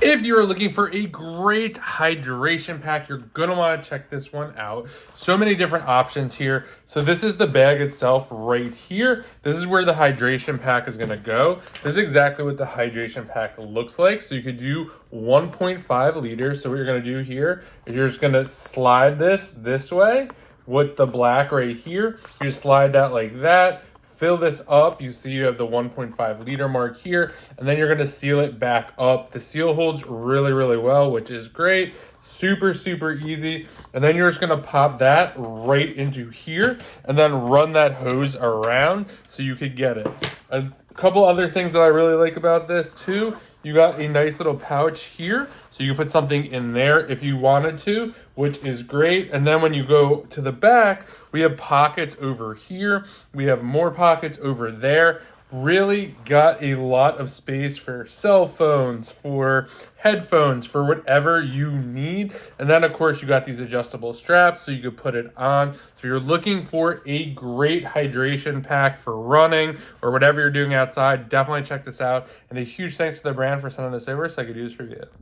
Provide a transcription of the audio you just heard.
If you're looking for a great hydration pack, you're going to want to check this one out. So many different options here. So this is the bag itself right here. This is where the hydration pack is going to go. This is exactly what the hydration pack looks like. So you could do 1.5 liters. So what you're going to do here is you're just going to slide this way with the black right here. You slide that like that. Fill this up. You see you have the 1.5 liter mark here, and then you're going to seal it back up. The seal holds really, really well, which is great. Super, super easy. And then you're just going to pop that right into here and then run that hose around so you could get it. A couple other things that I really like about this too. You got a nice little pouch here, so you can put something in there if you wanted to, which is great. And then when you go to the back, we have pockets over here. We have more pockets over there. Really got a lot of space for cell phones, for headphones, for whatever you need. And then of course you got these adjustable straps so you could put it on. So if you're looking for a great hydration pack for running or whatever you're doing outside, definitely check this out. And a huge thanks to the brand for sending this over so I could do this review.